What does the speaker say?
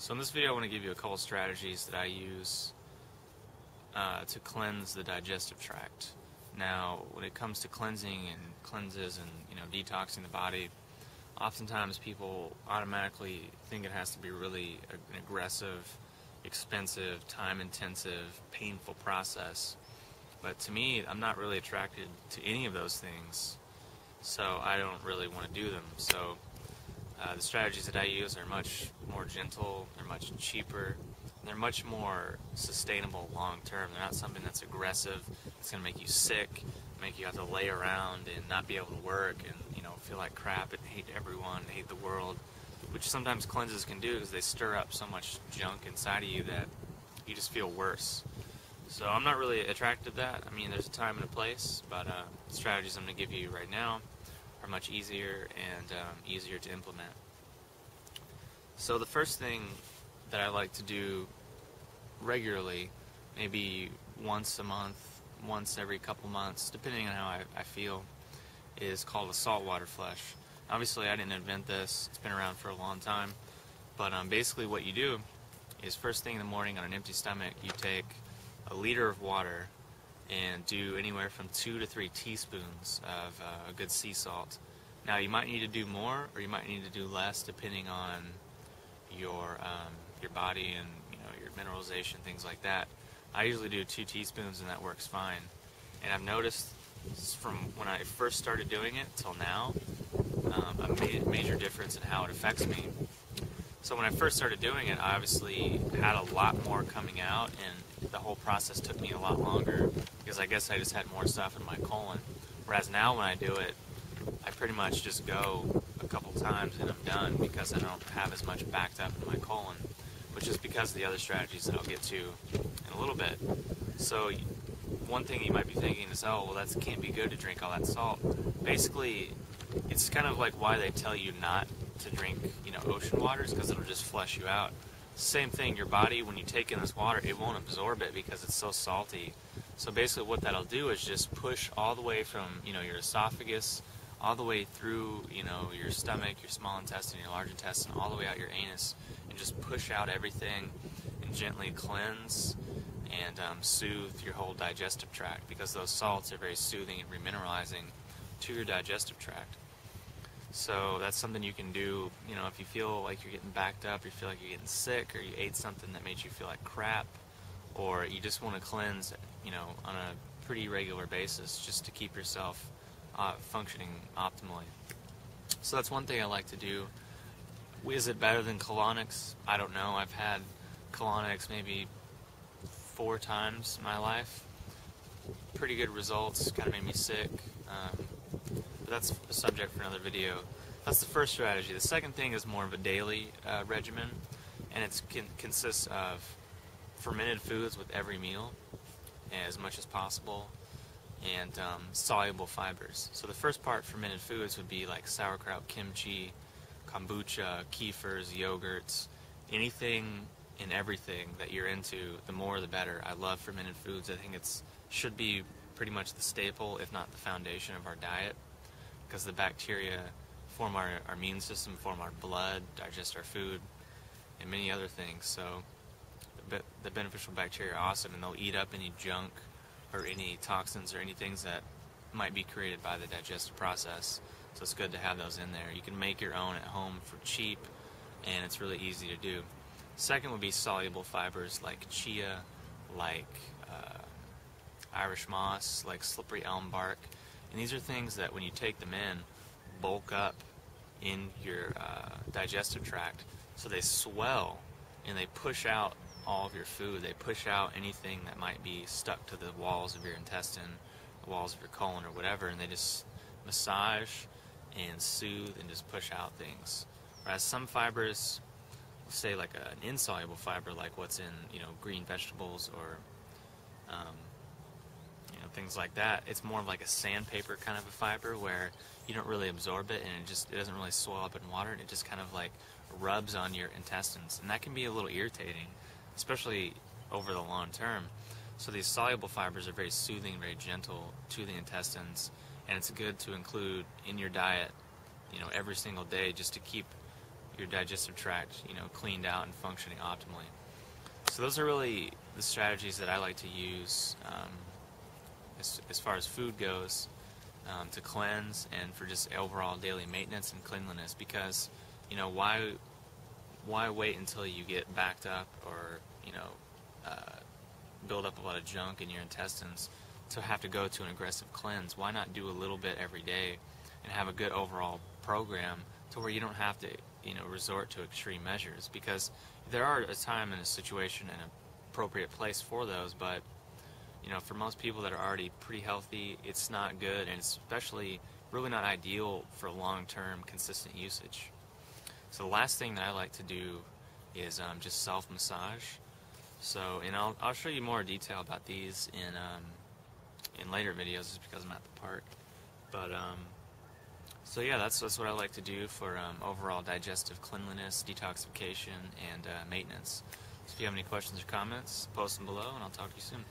So in this video I want to give you a couple strategies that I use to cleanse the digestive tract. Now when it comes to cleansing and cleanses and detoxing the body, oftentimes people automatically think it has to be really an aggressive, expensive, time-intensive, painful process. But to me, I'm not really attracted to any of those things, so I don't really want to do them. So the strategies that I use are much more gentle, they're much cheaper, and they're much more sustainable long-term. They're not something that's aggressive, it's going to make you sick, make you have to lay around and not be able to work and feel like crap and hate everyone, hate the world, which sometimes cleanses can do because they stir up so much junk inside of you that you just feel worse. So I'm not really attracted to that. I mean, there's a time and a place, but the strategies I'm going to give you right now are much easier and easier to implement. So the first thing that I like to do regularly, maybe once a month, once every couple months, depending on how I feel, is called a saltwater flush. Obviously I didn't invent this, it's been around for a long time, but basically what you do is first thing in the morning on an empty stomach, you take a liter of water and do anywhere from 2 to 3 teaspoons of a good sea salt. Now you might need to do more or you might need to do less depending on your body and your mineralization, things like that. I usually do 2 teaspoons and that works fine. And I've noticed from when I first started doing it till now, a major difference in how it affects me. So when I first started doing it, I obviously had a lot more coming out, and the whole process took me a lot longer because I guess I just had more stuff in my colon. Whereas now when I do it, I pretty much just go a couple times and I'm done because I don't have as much backed up in my colon, which is because of the other strategies that I'll get to in a little bit. So one thing you might be thinking is, oh, well, that can't be good to drink all that salt. Basically, it's kind of like why they tell you not to drink, ocean waters, because it'll just flush you out. Same thing, your body, when you take in this water, it won't absorb it because it's so salty. So basically what that'll do is just push all the way from, your esophagus, all the way through, your stomach, your small intestine, your large intestine, all the way out your anus, and just push out everything and gently cleanse and soothe your whole digestive tract, because those salts are very soothing and remineralizing to your digestive tract. So that's something you can do, if you feel like you're getting backed up, you feel like you're getting sick, or you ate something that made you feel like crap, or you just want to cleanse, on a pretty regular basis just to keep yourself functioning optimally. So that's one thing I like to do. Is it better than colonics? I don't know. I've had colonics maybe 4 times in my life. Pretty good results, kind of made me sick. But that's a subject for another video. That's the first strategy. The second thing is more of a daily regimen, and it consists of fermented foods with every meal, as much as possible, and soluble fibers. So the first part, fermented foods, would be like sauerkraut, kimchi, kombucha, kefirs, yogurts, anything and everything that you're into, the more the better. I love fermented foods. I think it should be pretty much the staple, if not the foundation of our diet, because the bacteria form our immune system, form our blood, digest our food, and many other things. So the beneficial bacteria are awesome, and they'll eat up any junk or any toxins or any things that might be created by the digestive process. So it's good to have those in there. You can make your own at home for cheap, and it's really easy to do. Second would be soluble fibers like chia, like Irish moss, like slippery elm bark. And these are things that when you take them in, bulk up in your digestive tract. So they swell and they push out all of your food. They push out anything that might be stuck to the walls of your intestine, the walls of your colon or whatever, and they just massage and soothe and just push out things. Whereas some fibers, say like an insoluble fiber, like what's in green vegetables or things like that, it's more of like a sandpaper kind of a fiber where you don't really absorb it, and it doesn't really swell up in water, and it just kind of like rubs on your intestines, and that can be a little irritating, especially over the long term. So these soluble fibers are very soothing, very gentle to the intestines, and it's good to include in your diet every single day, just to keep your digestive tract, cleaned out and functioning optimally. So those are really the strategies that I like to use as far as food goes, to cleanse and for just overall daily maintenance and cleanliness. Because why wait until you get backed up or build up a lot of junk in your intestines to have to go to an aggressive cleanse? Why not do a little bit every day and have a good overall program to where you don't have to resort to extreme measures? Because there are a time and a situation and an appropriate place for those, but for most people that are already pretty healthy, it's not good, and it's especially really not ideal for long-term consistent usage. So the last thing that I like to do is just self-massage. So, and I'll show you more detail about these in later videos, just because I'm at the park. But so yeah, that's what I like to do for overall digestive cleanliness, detoxification, and maintenance. So if you have any questions or comments, post them below, and I'll talk to you soon.